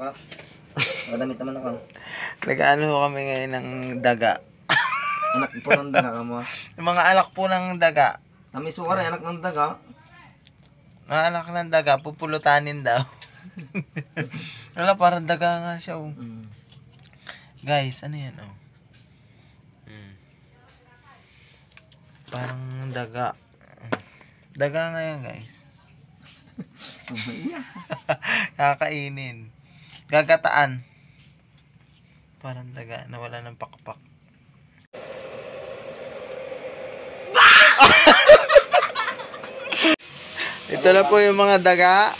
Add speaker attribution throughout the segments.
Speaker 1: ka. Madamit naman ako.
Speaker 2: Nag-ano kami ngayon ng daga.
Speaker 1: Anak po ng daga ka mo.
Speaker 2: Yung mga alak po ng daga.
Speaker 1: Kami suwar anak ng daga.
Speaker 2: Mga anak ng daga, pupulutanin daw. Wala, parang daga nga siya. Oh. Guys, ano yan? Oh. Parang daga. Daga nga yan, guys. Kakainin. Gagataan. Parang daga na wala ng pakpak. Ito na po yung mga daga.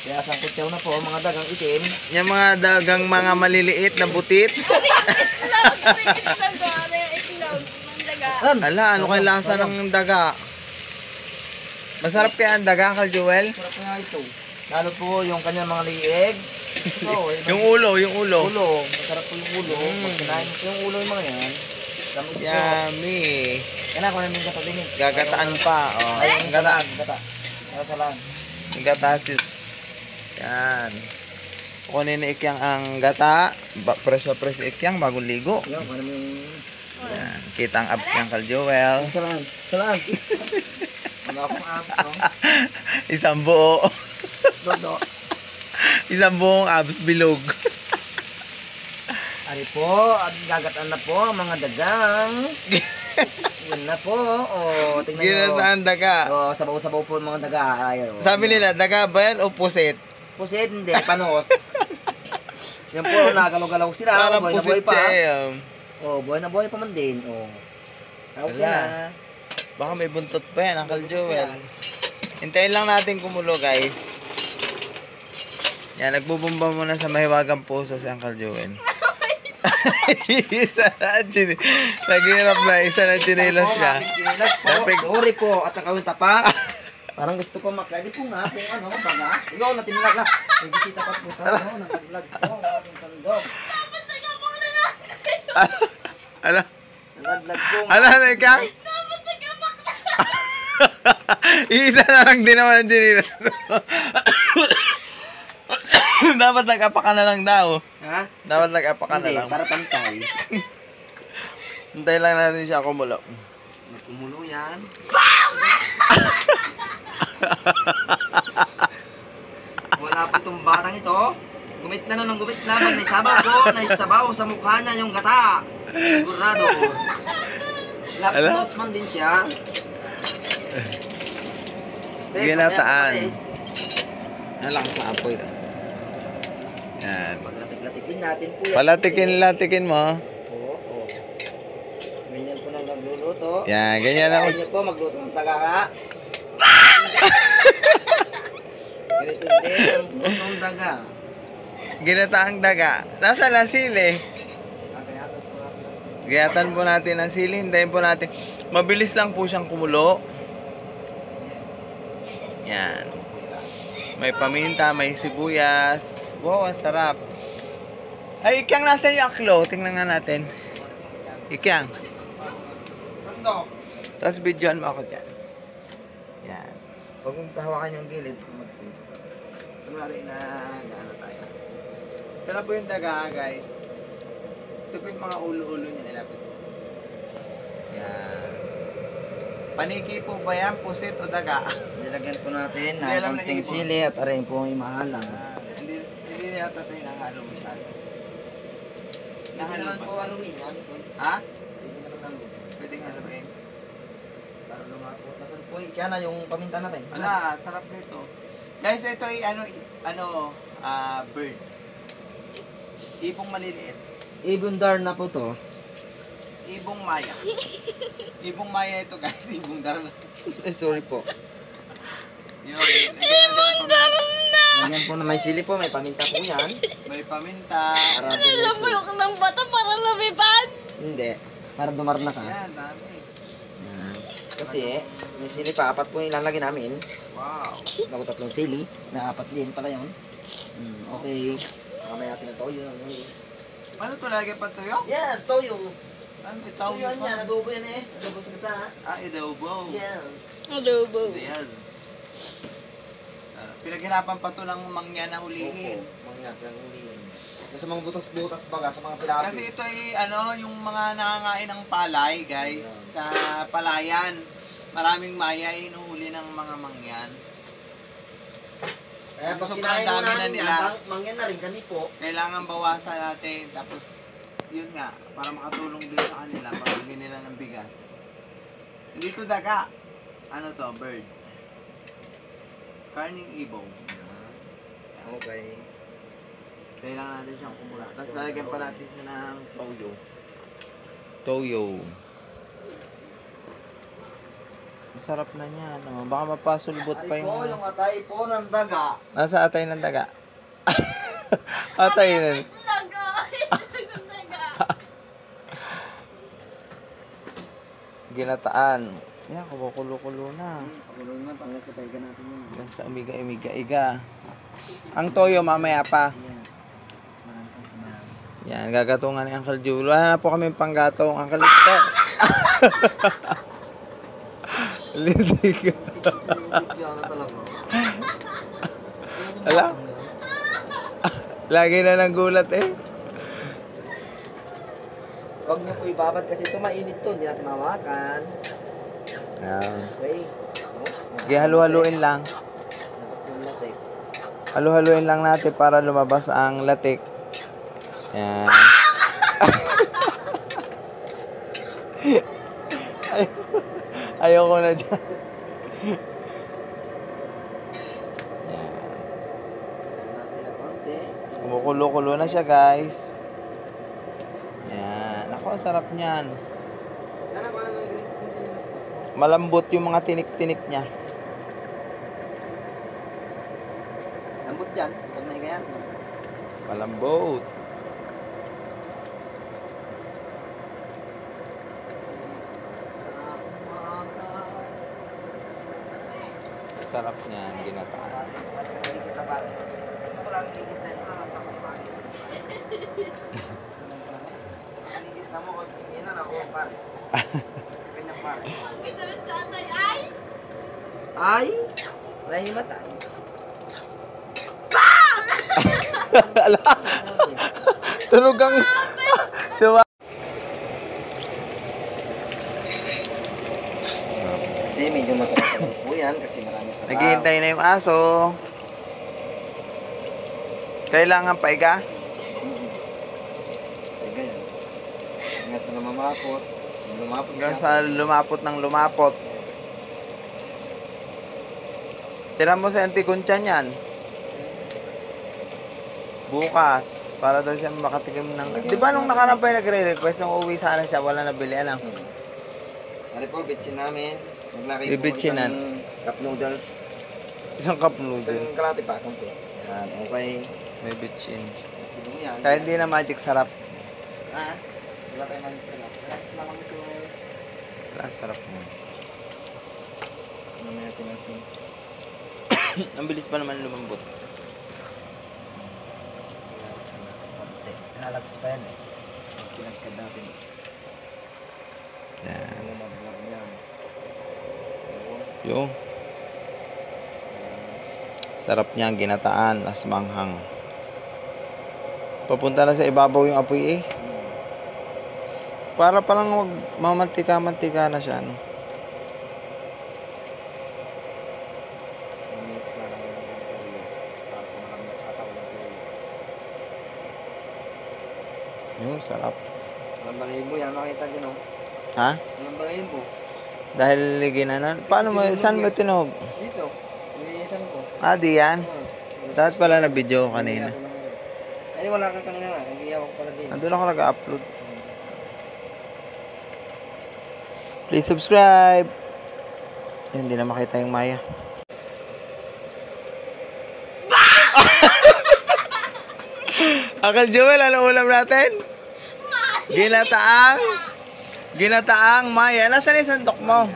Speaker 1: Kaya sangkutyaw na po mga dagang itim.
Speaker 2: Yung mga dagang mga maliliit na butit. Ala, ano kayo lasa ng daga? Masarap kaya ang daga, Uncle Joel?
Speaker 1: Masarap nga ito. Lalo po yung kanyang mga liig.
Speaker 2: Yung ulo.
Speaker 1: Ulo. Masarap po yung ulo. Pag kinain mo yung ulo yung mga yan.
Speaker 2: Yummy.
Speaker 1: Yan ako namin gata din eh.
Speaker 2: Gagataan pa. Oh.
Speaker 1: Ay, gata. Sasalan.
Speaker 2: Yung gata sis. Yan. Kunin na ikyang ang gata. Preso ikyang bagong ligo.
Speaker 1: Yan, kung namin yung...
Speaker 2: Yan. Kita ang abs ng Uncle Joel.
Speaker 1: Salaan. Wala akong abs, no?
Speaker 2: Isang buo.
Speaker 1: Dodo.
Speaker 2: Isang buong abs bilog.
Speaker 1: Ari po, at gagataan na po ang mga dagang. Yun na po. O, tingnan nyo.
Speaker 2: Ginasaan daga.
Speaker 1: O, sabaw-sabaw po ang mga daga. Ayaw.
Speaker 2: Sabi nila, daga ba yan o pusit?
Speaker 1: Pusit, hindi. Panos. Yan po, nagalaw-galaw sila.
Speaker 2: Parang
Speaker 1: Buhay na
Speaker 2: pusit
Speaker 1: buhay pa.
Speaker 2: siya.
Speaker 1: O, buhay na buhay pa man din. O. Okay
Speaker 2: Wala.
Speaker 1: na.
Speaker 2: Baka may buntot pa yan, Uncle Joel. Hintayin lang natin kumulo, guys. Yan, nagbubumba muna sa mahiwagang puso si Uncle Joel. Isa na, naghihirap na, isa na chinilas niya.
Speaker 1: Sorry po, at ang kawin tapak. Parang gusto ko makali po nga kung ano, baga. Ikaw na tinilag na. May bisita pa po tayo, nag-vlog po, ang aking sandok.
Speaker 2: Ano?
Speaker 1: Nag-vlog po.
Speaker 2: Ano na ikaw? Isa na lang din naman ang chinilas. Dapat nag-apa ka na lang daw.
Speaker 1: Ha?
Speaker 2: Dapat nag-apa ka na
Speaker 1: Hindi,
Speaker 2: lang.
Speaker 1: para pantay.
Speaker 2: Hintayin lang natin siya kumulo.
Speaker 1: Magkumulo yan. Wala po itong batang ito. Gumit na ng gumit lamang. Naisabaw sa mukha niya yung gata. Sigurado. Lapnos man din siya.
Speaker 2: Ginataan. Nalakas sa apoy ka. Yan.
Speaker 1: Paglatik-latikin natin po yan.
Speaker 2: Palatikin mo.
Speaker 1: Oo. Ganyan po na nagluluto.
Speaker 2: Yan, ganyan ako.
Speaker 1: Ganyan po, magluto ng taga. Ganito din ang luto ng daga.
Speaker 2: Ginataang daga. Nasaan ang sili?
Speaker 1: Kagayatan po natin ang sili.
Speaker 2: Gayatan po natin ang sili. Hintayin po natin. Mabilis lang po siyang kumulo. Yan. May paminta, may sibuyas. Wow, ang sarap. Ay, Ikyang, nasa yung aklo? Tingnan nga natin. Ikyang.
Speaker 1: Sandok.
Speaker 2: Tapos videoan mo ako dyan. Yan. Huwag mong pahawakan yung gilid. Kunwari na gaano tayo. Ito na po yung daga, guys. Ito po yung mga ulo-ulo niya. Nilapit. Yan. Paniki po ba yan? Pusit o daga?
Speaker 1: Nilagyan po natin
Speaker 2: Hindi alam
Speaker 1: ng
Speaker 2: na
Speaker 1: konting
Speaker 2: ibon.
Speaker 1: sili at aray po yung mahalang.
Speaker 2: Hindi yata ito yung nahalo masyado.
Speaker 1: Pwede
Speaker 2: Nahalo
Speaker 1: naman
Speaker 2: ba?
Speaker 1: po haluin.
Speaker 2: Ha?
Speaker 1: Pwede naman haluin.
Speaker 2: Pwedeng haluin.
Speaker 1: Para lumako. Nasaan po kaya na yung paminta natin.
Speaker 2: Wala, sarap nito. Guys, ito ay bird. Ibong maliliit.
Speaker 1: Ibundar na po to.
Speaker 2: Ibong maya. Ibong maya ito, guys. Ibong darna.
Speaker 1: Sorry po.
Speaker 2: Ibong darna!
Speaker 1: Ganyan po na may sili po, may paminta po yan.
Speaker 2: May paminta.
Speaker 3: Lamulok ng bata para lumipad.
Speaker 1: Hindi. Para dumarna ka.
Speaker 2: Yan, dami.
Speaker 1: Yan. Kasi may sili pa, apat po yung ilalagay namin.
Speaker 2: Wow.
Speaker 1: Bago 3 sili, na apat din pala yun. Okay. Mamaya natin na toyo.
Speaker 2: Paano ito lagi pa tuyo?
Speaker 1: Yes, toyo.
Speaker 2: Ano ito?
Speaker 1: Toyo yan, adobo yan eh. Adobo sa gata.
Speaker 2: Adobo.
Speaker 1: Yes.
Speaker 3: Adobo.
Speaker 2: Yes. Pinaghirapan pa ito ng mangya na hulihin.
Speaker 1: Opo. Yan, pinanghuli yun. Sa mga butas-butas baga, sa mga pilapil.
Speaker 2: Kasi ito ay yung mga nangangain ng palay, guys, sa palayan. Maraming maya ay hinuhuli ng mga mangyan.
Speaker 1: Kaya
Speaker 2: Kasi
Speaker 1: pag
Speaker 2: sobrang
Speaker 1: kinain
Speaker 2: dami na
Speaker 1: namin
Speaker 2: nila.
Speaker 1: yan, mangyan na rin kami po.
Speaker 2: Kailangan bawasan natin. Tapos, yun nga, para makatulong din sa kanila, pabili nila ng bigas. Hindi to daga. Ano to, bird. Karning ibaw.
Speaker 1: Okay.
Speaker 2: Kailangan natin siyang kumula. Tapos lalagyan pa natin siya ng toyo. Toyo. Masarap na niya. No? Baka mapasulbot pa
Speaker 1: Ay po,
Speaker 2: yung...
Speaker 1: yung atay po ng daga.
Speaker 2: Nasa atay ng daga. Atay na.
Speaker 3: Laga. Laga.
Speaker 2: Ginataan. Yan, kumukulo-kulo na.
Speaker 1: Pakulo na, pangasapay ka natin yun.
Speaker 2: Yan sa umiga-iga. Ang toyo mamaya pa.
Speaker 1: Yes. Marami pang samahan.
Speaker 2: Yan, gagatungan ni Uncle Joel. Wala na po kami panggatong. Uncle Lito. Lindig.
Speaker 1: Sinisip yan na talaga.
Speaker 2: Ala? Lagi na ng gulat eh.
Speaker 1: Huwag niyo po ibabad kasi ito mainit to, hindi natin mawakan.
Speaker 2: Yan.
Speaker 1: Okay.
Speaker 2: Sige, halu-haluin lang.
Speaker 1: Labas ng latek.
Speaker 2: Halu-haluin lang natin para lumabas ang latik. Yan. Ayoko na dyan. Yan.
Speaker 1: Ayan natin na konti.
Speaker 2: Kumukulo-kulo na siya, guys. Yan. Ako, ang sarap niyan.
Speaker 1: Nana, paano mo yung green sinilas na?
Speaker 2: Malambot yung mga tinik-tinik niya.
Speaker 1: Lambot dyan. Pag nahiga yan.
Speaker 2: Malambot. Sarap niyan, ginataan.
Speaker 1: Ligit na pare. Ito ko lang ligit na ito. Nasa ko pare. Ligit na mo. Yan na ako pare. Ganyan pare.
Speaker 3: Pagkasabit sa atay ay.
Speaker 1: Ay! Nahimatay.
Speaker 2: Ala! Tunog ang... Diba?
Speaker 1: Kasi medyo matagal po yan kasi marami sa
Speaker 2: Naghihintay na yung aso. Kailangan paiga?
Speaker 1: Ay, ganyan. Hanggang sa lumamapot. Lumapot
Speaker 2: Hanggang
Speaker 1: siya.
Speaker 2: sa lumapot ng lumapot. Tira mo sa antikunsya niyan. Bukas. Para daw siya makatikim ng... Di ba nung nakaraan pa yung nagre-request, nung uwi sana siya, wala nabili, ano?
Speaker 1: Ano po, bitsin namin. Naglagay po
Speaker 2: Bibitsinan.
Speaker 1: isang cup noodles.
Speaker 2: Isang cup noodle.
Speaker 1: Isang kalati pa, konti. Yan, okay.
Speaker 2: May bitchin.
Speaker 1: Sino mo yan?
Speaker 2: Kaya hindi na magic sarap.
Speaker 1: Ha? Wala tayo mag-sarap. Relax lamang ito.
Speaker 2: Wala, sarap niyan.
Speaker 1: Ano na natin ang sin?
Speaker 2: Ang bilis pa naman lumambot.
Speaker 1: Relax na natin konti. Nalabas pa yan eh. Kinagkad natin.
Speaker 2: Yan.
Speaker 1: Ano mag-vlog yan?
Speaker 2: Yung. Sarap niya, ginataan, as manghang. Papunta na sa ibabaw yung apoy eh. Para palang mamantika-mantika na siya, no?
Speaker 1: Minutes na lang yung tuyo. Para pumakamit sa katawan ng tuyo.
Speaker 2: Yung sarap.
Speaker 1: Walang balahibo yan, nakita din oh.
Speaker 2: Ha?
Speaker 1: Walang balahibo.
Speaker 2: Dahil ginanan. Paano mo, saan mo tinog?
Speaker 1: Dito. Iniisan ko.
Speaker 2: Ah, di yan? Dapat pala na video ko kanina.
Speaker 1: Ay, wala ka kanina nga. Hindi ako pala din.
Speaker 2: Andun ako nag-upload. Please subscribe. Hindi na makita yung Maya. Uncle Joel, ano ulam natin? Ginataang Maya. Nasaan yung sandok mo?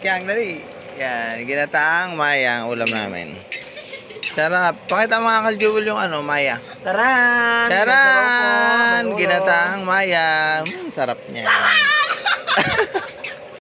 Speaker 2: Kaya ang dali. Yan, ginataang Maya ang ulam namin. Sarap. Pakita mga Uncle Joel yung ano, Maya.
Speaker 1: Taran!
Speaker 2: Charan! Ginataang Maya. Sarap niya.